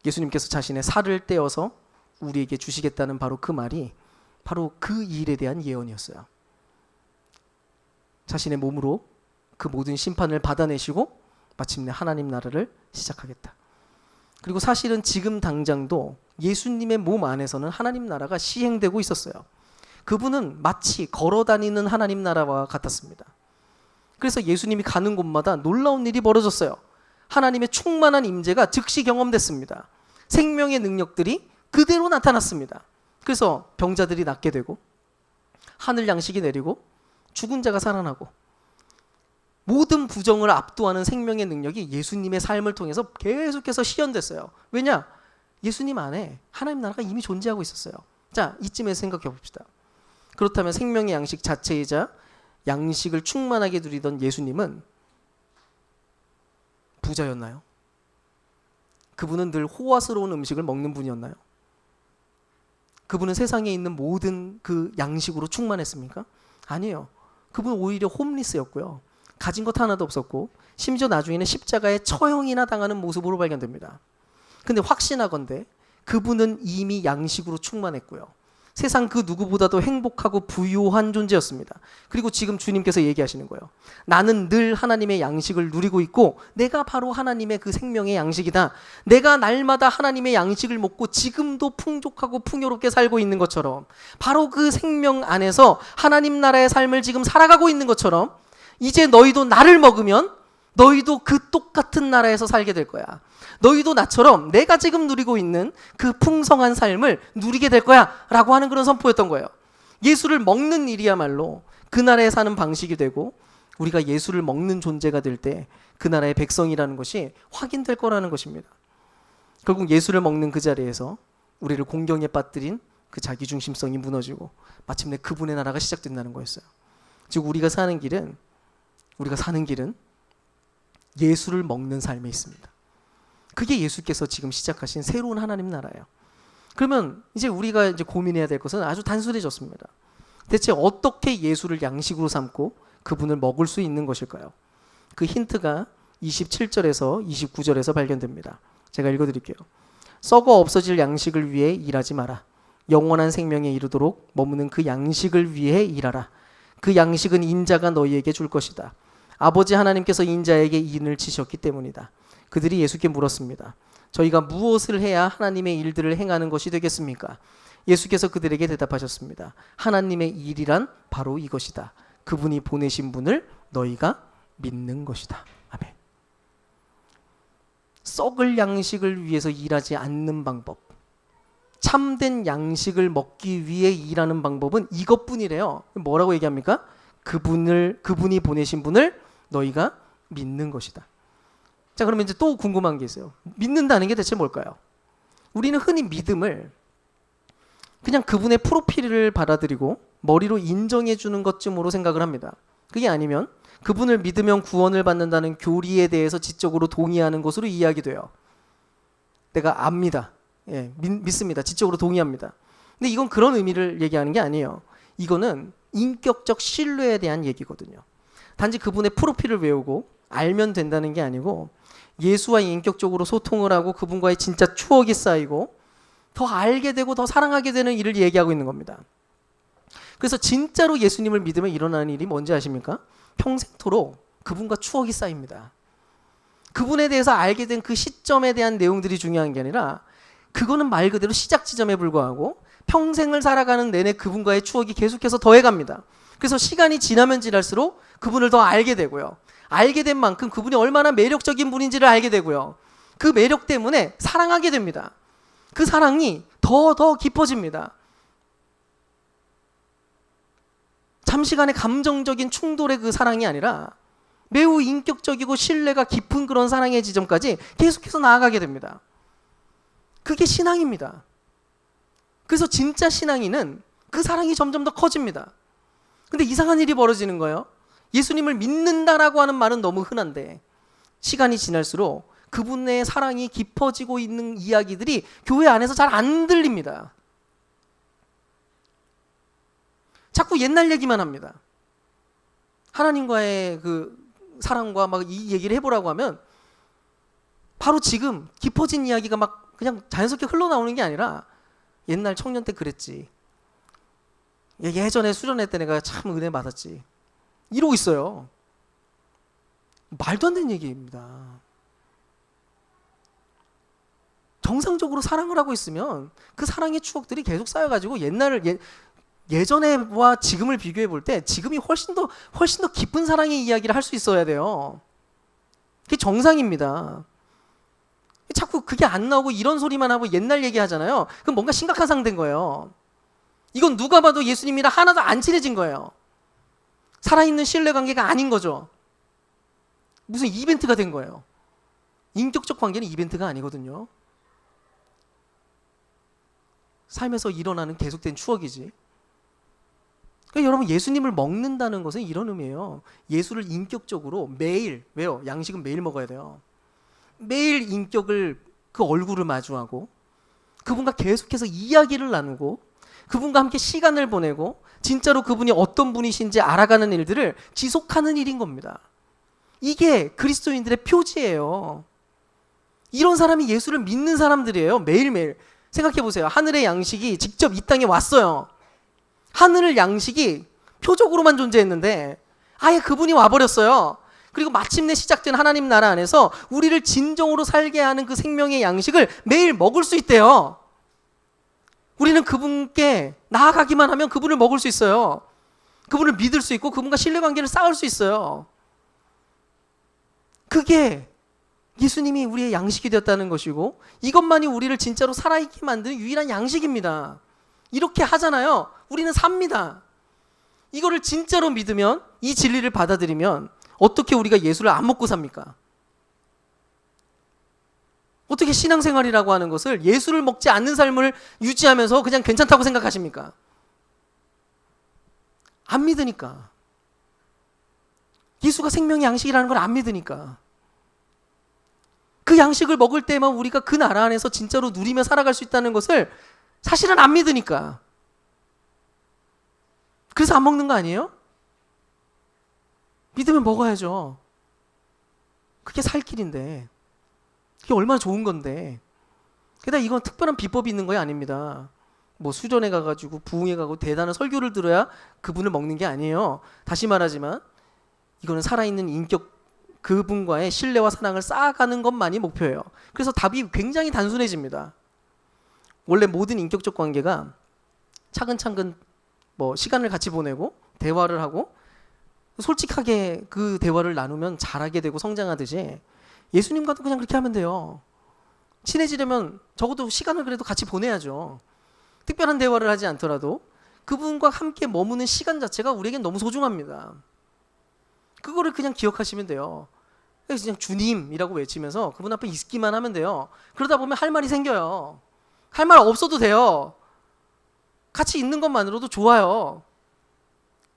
예수님께서 자신의 살을 떼어서 우리에게 주시겠다는 바로 그 말이 바로 그 일에 대한 예언이었어요. 자신의 몸으로 그 모든 심판을 받아내시고 마침내 하나님 나라를 시작하겠다. 그리고 사실은 지금 당장도 예수님의 몸 안에서는 하나님 나라가 시행되고 있었어요. 그분은 마치 걸어다니는 하나님 나라와 같았습니다. 그래서 예수님이 가는 곳마다 놀라운 일이 벌어졌어요. 하나님의 충만한 임재가 즉시 경험됐습니다. 생명의 능력들이 그대로 나타났습니다. 그래서 병자들이 낫게 되고 하늘 양식이 내리고 죽은 자가 살아나고 모든 부정을 압도하는 생명의 능력이 예수님의 삶을 통해서 계속해서 시연됐어요. 왜냐? 예수님 안에 하나님 나라가 이미 존재하고 있었어요. 자, 이쯤에서 생각해 봅시다. 그렇다면 생명의 양식 자체이자 양식을 충만하게 누리던 예수님은 부자였나요? 그분은 늘 호화스러운 음식을 먹는 분이었나요? 그분은 세상에 있는 모든 그 양식으로 충만했습니까? 아니에요. 그분은 오히려 홈리스였고요. 가진 것 하나도 없었고 심지어 나중에는 십자가에 처형이나 당하는 모습으로 발견됩니다. 근데 확신하건대 그분은 이미 양식으로 충만했고요. 세상 그 누구보다도 행복하고 부유한 존재였습니다. 그리고 지금 주님께서 얘기하시는 거예요. 나는 늘 하나님의 양식을 누리고 있고 내가 바로 하나님의 그 생명의 양식이다. 내가 날마다 하나님의 양식을 먹고 지금도 풍족하고 풍요롭게 살고 있는 것처럼 바로 그 생명 안에서 하나님 나라의 삶을 지금 살아가고 있는 것처럼 이제 너희도 나를 먹으면 너희도 그 똑같은 나라에서 살게 될 거야. 너희도 나처럼 내가 지금 누리고 있는 그 풍성한 삶을 누리게 될 거야 라고 하는 그런 선포였던 거예요. 예수를 먹는 일이야말로 그 나라에 사는 방식이 되고, 우리가 예수를 먹는 존재가 될 때 그 나라의 백성이라는 것이 확인될 거라는 것입니다. 결국 예수를 먹는 그 자리에서 우리를 공경에 빠뜨린 그 자기중심성이 무너지고 마침내 그분의 나라가 시작된다는 거였어요. 즉 우리가 사는 길은 예수를 먹는 삶에 있습니다. 그게 예수께서 지금 시작하신 새로운 하나님 나라예요. 그러면 이제 우리가 이제 고민해야 될 것은 아주 단순해졌습니다. 대체 어떻게 예수를 양식으로 삼고 그분을 먹을 수 있는 것일까요? 그 힌트가 27절에서 29절에서 발견됩니다. 제가 읽어드릴게요. 썩어 없어질 양식을 위해 일하지 마라. 영원한 생명에 이르도록 머무는 그 양식을 위해 일하라. 그 양식은 인자가 너희에게 줄 것이다. 아버지 하나님께서 인자에게 인을 치셨기 때문이다. 그들이 예수께 물었습니다. 저희가 무엇을 해야 하나님의 일들을 행하는 것이 되겠습니까? 예수께서 그들에게 대답하셨습니다. 하나님의 일이란 바로 이것이다. 그분이 보내신 분을 너희가 믿는 것이다. 아멘. 썩을 양식을 위해서 일하지 않는 방법, 참된 양식을 먹기 위해 일하는 방법은 이것뿐이래요. 뭐라고 얘기합니까? 그분이 보내신 분을 너희가 믿는 것이다. 자, 그러면 이제 또 궁금한 게 있어요. 믿는다는 게 대체 뭘까요? 우리는 흔히 믿음을 그냥 그분의 프로필을 받아들이고 머리로 인정해 주는 것쯤으로 생각을 합니다. 그게 아니면 그분을 믿으면 구원을 받는다는 교리에 대해서 지적으로 동의하는 것으로 이야기돼요. 내가 압니다. 예, 믿습니다. 지적으로 동의합니다. 근데 이건 그런 의미를 얘기하는 게 아니에요. 이거는 인격적 신뢰에 대한 얘기거든요. 단지 그분의 프로필을 외우고 알면 된다는 게 아니고, 예수와 인격적으로 소통을 하고 그분과의 진짜 추억이 쌓이고 더 알게 되고 더 사랑하게 되는 일을 얘기하고 있는 겁니다. 그래서 진짜로 예수님을 믿으면 일어나는 일이 뭔지 아십니까? 평생토록 그분과 추억이 쌓입니다. 그분에 대해서 알게 된 그 시점에 대한 내용들이 중요한 게 아니라, 그거는 말 그대로 시작 지점에 불과하고 평생을 살아가는 내내 그분과의 추억이 계속해서 더해갑니다. 그래서 시간이 지나면 지날수록 그분을 더 알게 되고요. 알게 된 만큼 그분이 얼마나 매력적인 분인지를 알게 되고요. 그 매력 때문에 사랑하게 됩니다. 그 사랑이 더 깊어집니다. 잠시간의 감정적인 충돌의 그 사랑이 아니라 매우 인격적이고 신뢰가 깊은 그런 사랑의 지점까지 계속해서 나아가게 됩니다. 그게 신앙입니다. 그래서 진짜 신앙인은 그 사랑이 점점 더 커집니다. 근데 이상한 일이 벌어지는 거예요. 예수님을 믿는다라고 하는 말은 너무 흔한데 시간이 지날수록 그분의 사랑이 깊어지고 있는 이야기들이 교회 안에서 잘 안 들립니다. 자꾸 옛날 얘기만 합니다. 하나님과의 그 사랑과 막 이 얘기를 해보라고 하면 바로 지금 깊어진 이야기가 막 그냥 자연스럽게 흘러나오는 게 아니라, 옛날 청년 때 그랬지, 예전에 수련회 때 내가 참 은혜 받았지, 이러고 있어요. 말도 안 되는 얘기입니다. 정상적으로 사랑을 하고 있으면 그 사랑의 추억들이 계속 쌓여가지고 예전에와 지금을 비교해 볼 때 지금이 훨씬 더 깊은 사랑의 이야기를 할 수 있어야 돼요. 그게 정상입니다. 자꾸 그게 안 나오고 이런 소리만 하고 옛날 얘기하잖아요. 그럼 뭔가 심각한 상태인 거예요. 이건 누가 봐도 예수님이랑 하나도 안 친해진 거예요. 살아있는 신뢰관계가 아닌 거죠. 무슨 이벤트가 된 거예요. 인격적 관계는 이벤트가 아니거든요. 삶에서 일어나는 계속된 추억이지. 그러니까 여러분, 예수님을 먹는다는 것은 이런 의미예요. 예수를 인격적으로 매일, 왜요? 양식은 매일 먹어야 돼요. 매일 인격을, 그 얼굴을 마주하고 그분과 계속해서 이야기를 나누고 그분과 함께 시간을 보내고 진짜로 그분이 어떤 분이신지 알아가는 일들을 지속하는 일인 겁니다. 이게 그리스도인들의 표지예요. 이런 사람이 예수를 믿는 사람들이에요. 매일매일. 생각해 보세요. 하늘의 양식이 직접 이 땅에 왔어요. 하늘의 양식이 표적으로만 존재했는데 아예 그분이 와버렸어요. 그리고 마침내 시작된 하나님 나라 안에서 우리를 진정으로 살게 하는 그 생명의 양식을 매일 먹을 수 있대요. 우리는 그분께 나아가기만 하면 그분을 먹을 수 있어요. 그분을 믿을 수 있고 그분과 신뢰관계를 쌓을 수 있어요. 그게 예수님이 우리의 양식이 되었다는 것이고 이것만이 우리를 진짜로 살아있게 만드는 유일한 양식입니다. 이렇게 하잖아요. 우리는 삽니다. 이거를 진짜로 믿으면, 이 진리를 받아들이면 어떻게 우리가 예수를 안 먹고 삽니까? 어떻게 신앙생활이라고 하는 것을 예수를 먹지 않는 삶을 유지하면서 그냥 괜찮다고 생각하십니까? 안 믿으니까. 예수가 생명의 양식이라는 걸 안 믿으니까. 그 양식을 먹을 때만 우리가 그 나라 안에서 진짜로 누리며 살아갈 수 있다는 것을 사실은 안 믿으니까. 그래서 안 먹는 거 아니에요? 믿으면 먹어야죠. 그게 살 길인데, 그게 얼마나 좋은 건데. 게다가 이건 특별한 비법이 있는 거야 아닙니다. 뭐 수련회 가가지고 부흥회 가고 대단한 설교를 들어야 그분을 먹는 게 아니에요. 다시 말하지만 이거는 살아있는 인격, 그분과의 신뢰와 사랑을 쌓아가는 것만이 목표예요. 그래서 답이 굉장히 단순해집니다. 원래 모든 인격적 관계가 차근차근 뭐 시간을 같이 보내고 대화를 하고 솔직하게 그 대화를 나누면 잘하게 되고 성장하듯이 예수님과도 그냥 그렇게 하면 돼요. 친해지려면 적어도 시간을 그래도 같이 보내야죠. 특별한 대화를 하지 않더라도 그분과 함께 머무는 시간 자체가 우리에겐 너무 소중합니다. 그거를 그냥 기억하시면 돼요. 그래서 그냥 주님이라고 외치면서 그분 앞에 있기만 하면 돼요. 그러다 보면 할 말이 생겨요. 할 말 없어도 돼요. 같이 있는 것만으로도 좋아요.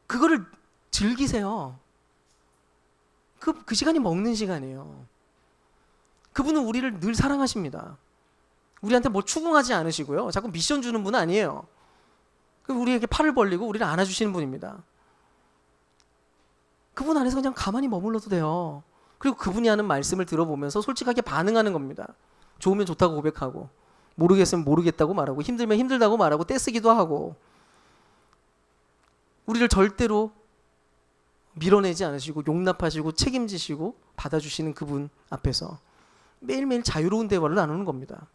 그거를 즐기세요. 그 시간이 먹는 시간이에요. 그분은 우리를 늘 사랑하십니다. 우리한테 뭘 추궁하지 않으시고요. 자꾸 미션 주는 분은 아니에요. 우리에게 팔을 벌리고 우리를 안아주시는 분입니다. 그분 안에서 그냥 가만히 머물러도 돼요. 그리고 그분이 하는 말씀을 들어보면서 솔직하게 반응하는 겁니다. 좋으면 좋다고 고백하고, 모르겠으면 모르겠다고 말하고, 힘들면 힘들다고 말하고, 떼쓰기도 하고. 우리를 절대로 밀어내지 않으시고 용납하시고 책임지시고 받아주시는 그분 앞에서 매일매일 자유로운 대화를 나누는 겁니다.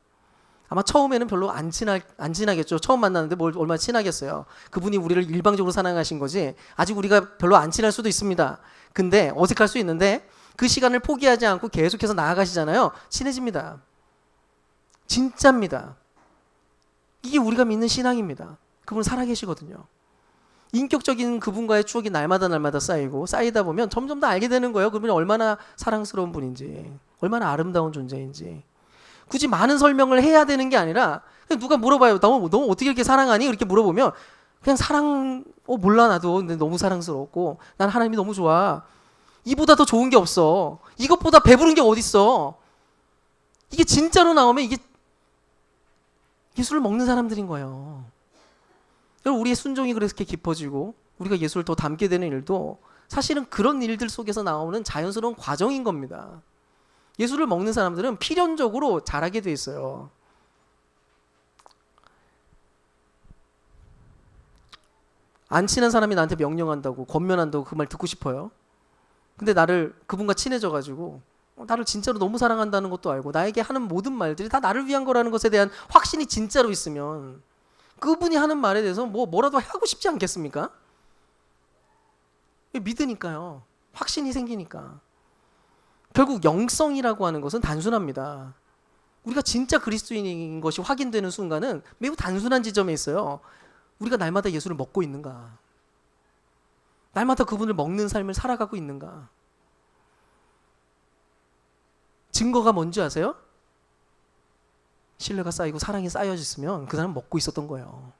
아마 처음에는 별로 안 친하겠죠. 처음 만났는데 뭘 얼마나 친하겠어요. 그분이 우리를 일방적으로 사랑하신 거지 아직 우리가 별로 안 친할 수도 있습니다. 근데 어색할 수 있는데 그 시간을 포기하지 않고 계속해서 나아가시잖아요. 친해집니다. 진짜입니다. 이게 우리가 믿는 신앙입니다. 그분 살아계시거든요. 인격적인 그분과의 추억이 날마다 쌓이고 쌓이다 보면 점점 더 알게 되는 거예요. 그분이 얼마나 사랑스러운 분인지, 얼마나 아름다운 존재인지. 굳이 많은 설명을 해야 되는 게 아니라 그냥 누가 물어봐요. 너 어떻게 이렇게 사랑하니? 이렇게 물어보면 그냥 몰라 나도. 근데 너무 사랑스럽고 난 하나님이 너무 좋아. 이보다 더 좋은 게 없어. 이것보다 배부른 게 어딨어. 이게 진짜로 나오면 이게 예수를 먹는 사람들인 거예요. 여러분, 우리의 순종이 그렇게 깊어지고 우리가 예수를 더 닮게 되는 일도 사실은 그런 일들 속에서 나오는 자연스러운 과정인 겁니다. 예수를 먹는 사람들은 필연적으로 잘하게 돼 있어요. 안 친한 사람이 나한테 명령한다고, 권면한다고 그 말 듣고 싶어요? 근데 그분과 친해져가지고 나를 진짜로 너무 사랑한다는 것도 알고 나에게 하는 모든 말들이 다 나를 위한 거라는 것에 대한 확신이 진짜로 있으면 그분이 하는 말에 대해서 뭐라도 하고 싶지 않겠습니까? 믿으니까요. 확신이 생기니까. 결국 영성이라고 하는 것은 단순합니다. 우리가 진짜 그리스도인인 것이 확인되는 순간은 매우 단순한 지점에 있어요. 우리가 날마다 예수를 먹고 있는가? 날마다 그분을 먹는 삶을 살아가고 있는가? 증거가 뭔지 아세요? 신뢰가 쌓이고 사랑이 쌓여졌으면 그 사람은 먹고 있었던 거예요.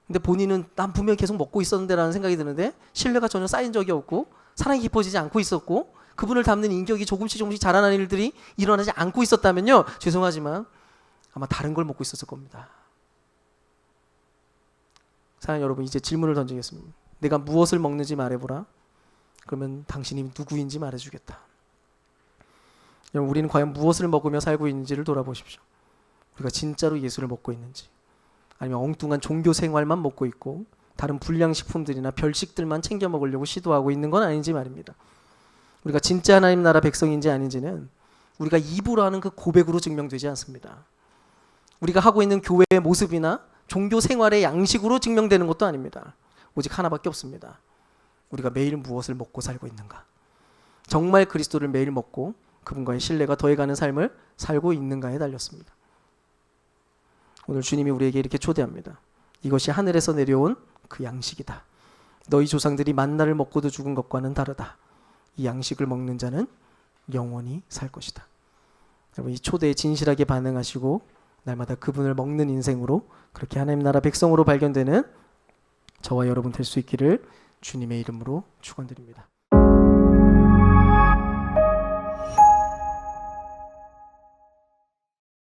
근데 본인은 난 분명히 계속 먹고 있었는데 라는 생각이 드는데 신뢰가 전혀 쌓인 적이 없고 사랑이 깊어지지 않고 있었고 그분을 닮는 인격이 조금씩 자라나는 일들이 일어나지 않고 있었다면요, 죄송하지만 아마 다른 걸 먹고 있었을 겁니다. 사랑하는 여러분, 이제 질문을 던지겠습니다. 내가 무엇을 먹는지 말해보라. 그러면 당신이 누구인지 말해주겠다. 여러분, 우리는 과연 무엇을 먹으며 살고 있는지를 돌아보십시오. 우리가 진짜로 예수를 먹고 있는지, 아니면 엉뚱한 종교 생활만 먹고 있고 다른 불량식품들이나 별식들만 챙겨 먹으려고 시도하고 있는 건 아닌지 말입니다. 우리가 진짜 하나님 나라 백성인지 아닌지는 우리가 입으로 하는 그 고백으로 증명되지 않습니다. 우리가 하고 있는 교회의 모습이나 종교 생활의 양식으로 증명되는 것도 아닙니다. 오직 하나밖에 없습니다. 우리가 매일 무엇을 먹고 살고 있는가? 정말 그리스도를 매일 먹고 그분과의 신뢰가 더해가는 삶을 살고 있는가에 달렸습니다. 오늘 주님이 우리에게 이렇게 초대합니다. 이것이 하늘에서 내려온 그 양식이다. 너희 조상들이 만나를 먹고도 죽은 것과는 다르다. 이 양식을 먹는 자는 영원히 살 것이다. 여러분, 이 초대에 진실하게 반응하시고 날마다 그분을 먹는 인생으로 그렇게 하나님 나라 백성으로 발견되는 저와 여러분 될 수 있기를 주님의 이름으로 축원드립니다.